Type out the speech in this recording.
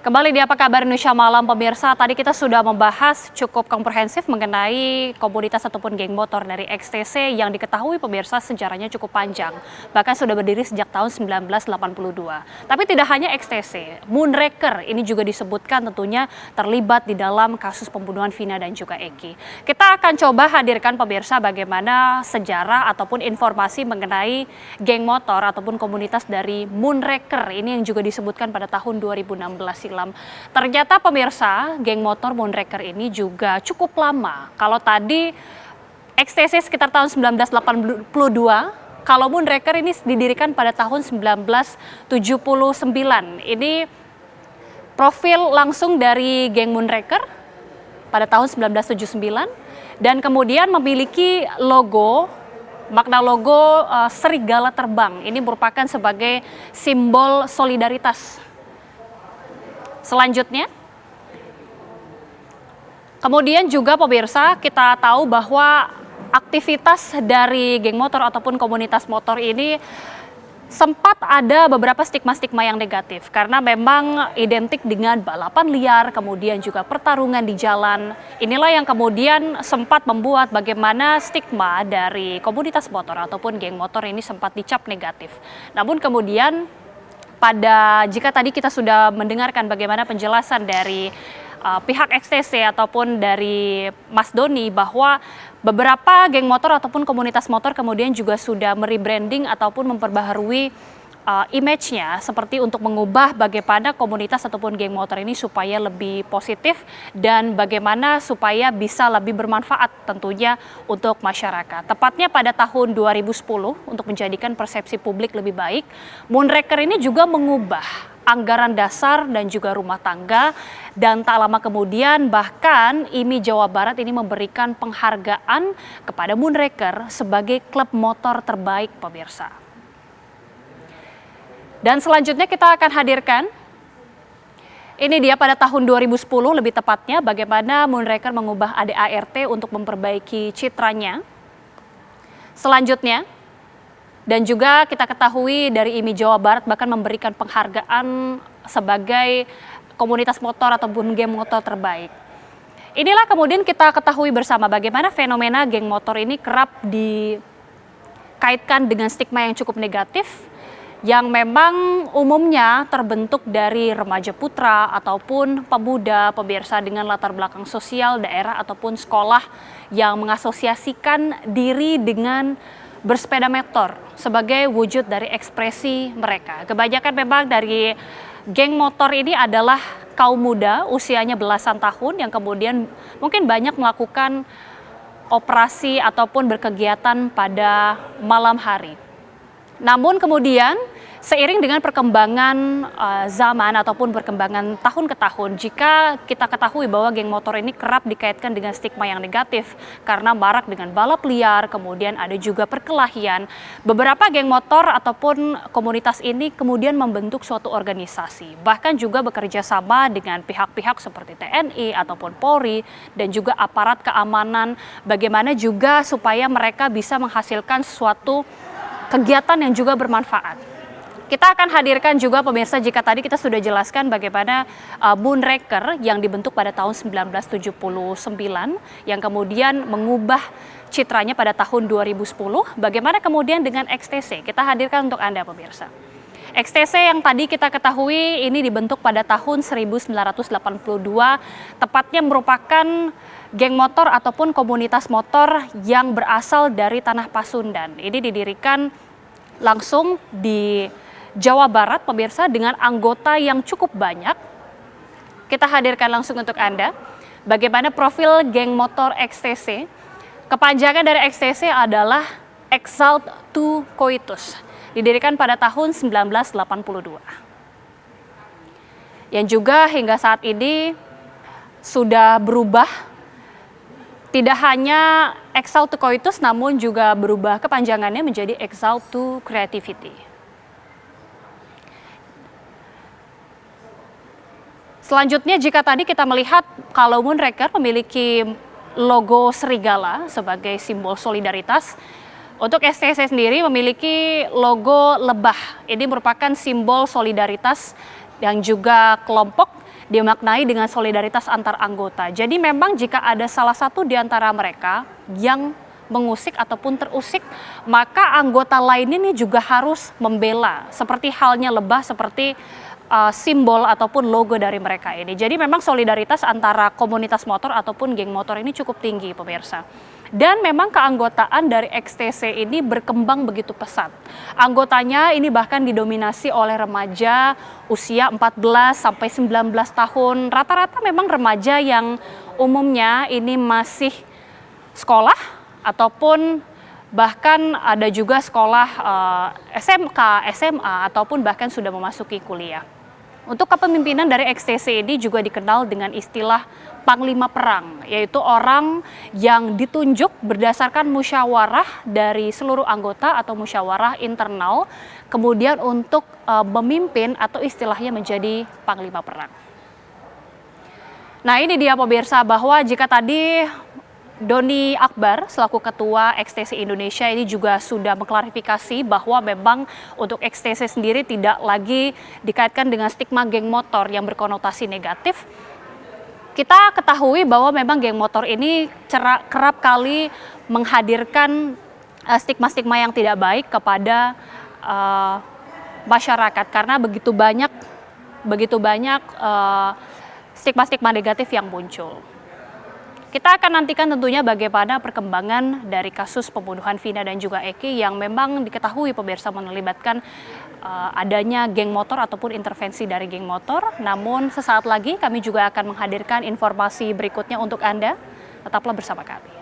Kembali di Apa Kabar Indonesia Malam, pemirsa. Tadi kita sudah membahas cukup komprehensif mengenai komunitas ataupun geng motor dari XTC yang diketahui pemirsa sejarahnya cukup panjang. Bahkan sudah berdiri sejak tahun 1982. Tapi tidak hanya XTC, Moonraker ini juga disebutkan tentunya terlibat di dalam kasus pembunuhan Vina dan juga Eki. Kita akan coba hadirkan pemirsa bagaimana sejarah ataupun informasi mengenai geng motor ataupun komunitas dari Moonraker ini yang juga disebutkan pada tahun 2016 silam. Ternyata pemirsa, geng motor Moonraker ini juga cukup lama. Kalau tadi XTC sekitar tahun 1982, kalau Moonraker ini didirikan pada tahun 1979. Ini profil langsung dari geng Moonraker pada tahun 1979 dan kemudian memiliki logo, makna logo serigala terbang. Ini merupakan sebagai simbol solidaritas. Selanjutnya, kemudian juga pemirsa kita tahu bahwa aktivitas dari geng motor ataupun komunitas motor ini sempat ada beberapa stigma-stigma yang negatif karena memang identik dengan balapan liar, kemudian juga pertarungan di jalan. Inilah yang kemudian sempat membuat bagaimana stigma dari komunitas motor ataupun geng motor ini sempat dicap negatif. Namun kemudian jika tadi kita sudah mendengarkan bagaimana penjelasan dari pihak XTC ataupun dari Mas Doni bahwa beberapa geng motor ataupun komunitas motor kemudian juga sudah merebranding ataupun memperbaharui image-nya seperti untuk mengubah bagaimana komunitas ataupun geng motor ini supaya lebih positif dan bagaimana supaya bisa lebih bermanfaat tentunya untuk masyarakat. Tepatnya pada tahun 2010 untuk menjadikan persepsi publik lebih baik, Moonraker ini juga mengubah anggaran dasar dan juga rumah tangga dan tak lama kemudian bahkan IMI Jawa Barat ini memberikan penghargaan kepada Moonraker sebagai klub motor terbaik pemirsa. Dan selanjutnya kita akan hadirkan, ini dia pada tahun 2010 lebih tepatnya bagaimana Moonraker mengubah ADART untuk memperbaiki citranya. Selanjutnya, dan juga kita ketahui dari IMI Jawa Barat bahkan memberikan penghargaan sebagai komunitas motor ataupun geng motor terbaik. Inilah kemudian kita ketahui bersama bagaimana fenomena geng motor ini kerap dikaitkan dengan stigma yang cukup negatif yang memang umumnya terbentuk dari remaja putra ataupun pemuda pemirsa dengan latar belakang sosial daerah ataupun sekolah yang mengasosiasikan diri dengan bersepeda motor sebagai wujud dari ekspresi mereka. Kebanyakan memang dari geng motor ini adalah kaum muda usianya belasan tahun yang kemudian mungkin banyak melakukan operasi ataupun berkegiatan pada malam hari. Namun kemudian seiring dengan perkembangan zaman ataupun perkembangan tahun ke tahun, jika kita ketahui bahwa geng motor ini kerap dikaitkan dengan stigma yang negatif karena marak dengan balap liar, kemudian ada juga perkelahian. Beberapa geng motor ataupun komunitas ini kemudian membentuk suatu organisasi, bahkan juga bekerja sama dengan pihak-pihak seperti TNI ataupun Polri dan juga aparat keamanan, bagaimana juga supaya mereka bisa menghasilkan suatu kegiatan yang juga bermanfaat. Kita akan hadirkan juga pemirsa jika tadi kita sudah jelaskan bagaimana Moonraker yang dibentuk pada tahun 1979 yang kemudian mengubah citranya pada tahun 2010. Bagaimana kemudian dengan XTC? Kita hadirkan untuk Anda pemirsa. XTC yang tadi kita ketahui ini dibentuk pada tahun 1982, tepatnya merupakan geng motor ataupun komunitas motor yang berasal dari Tanah Pasundan. Ini didirikan langsung di Jawa Barat pemirsa dengan anggota yang cukup banyak. Kita hadirkan langsung untuk Anda bagaimana profil geng motor XTC. Kepanjangan dari XTC adalah Exalt to Coitus. Didirikan pada tahun 1982. Yang juga hingga saat ini sudah berubah, tidak hanya Exalt to Coitus namun juga berubah kepanjangannya menjadi Exalt to Creativity. Selanjutnya jika tadi kita melihat kalau Moonraker memiliki logo serigala sebagai simbol solidaritas, untuk XTC sendiri memiliki logo lebah. Ini merupakan simbol solidaritas yang juga kelompok dimaknai dengan solidaritas antar anggota. Jadi memang jika ada salah satu di antara mereka yang mengusik ataupun terusik, maka anggota lain ini juga harus membela, seperti halnya lebah seperti simbol ataupun logo dari mereka ini. Jadi memang solidaritas antara komunitas motor ataupun geng motor ini cukup tinggi, pemirsa. Dan memang keanggotaan dari XTC ini berkembang begitu pesat. Anggotanya ini bahkan didominasi oleh remaja usia 14 sampai 19 tahun. Rata-rata memang remaja yang umumnya ini masih sekolah ataupun bahkan ada juga sekolah SMK, SMA ataupun bahkan sudah memasuki kuliah. Untuk kepemimpinan dari XTC ini juga dikenal dengan istilah Panglima Perang, yaitu orang yang ditunjuk berdasarkan musyawarah dari seluruh anggota atau musyawarah internal, kemudian untuk memimpin atau istilahnya menjadi Panglima Perang. Nah ini dia pemirsa, bahwa jika tadi Doni Akbar selaku Ketua XTC Indonesia ini juga sudah mengklarifikasi bahwa memang untuk XTC sendiri tidak lagi dikaitkan dengan stigma geng motor yang berkonotasi negatif. Kita ketahui bahwa memang geng motor ini kerap kali menghadirkan stigma-stigma yang tidak baik kepada masyarakat karena begitu banyak stigma-stigma negatif yang muncul. Kita akan nantikan tentunya bagaimana perkembangan dari kasus pembunuhan Vina dan juga Eki yang memang diketahui pemirsa melibatkan adanya geng motor ataupun intervensi dari geng motor. Namun sesaat lagi kami juga akan menghadirkan informasi berikutnya untuk Anda. Tetaplah bersama kami.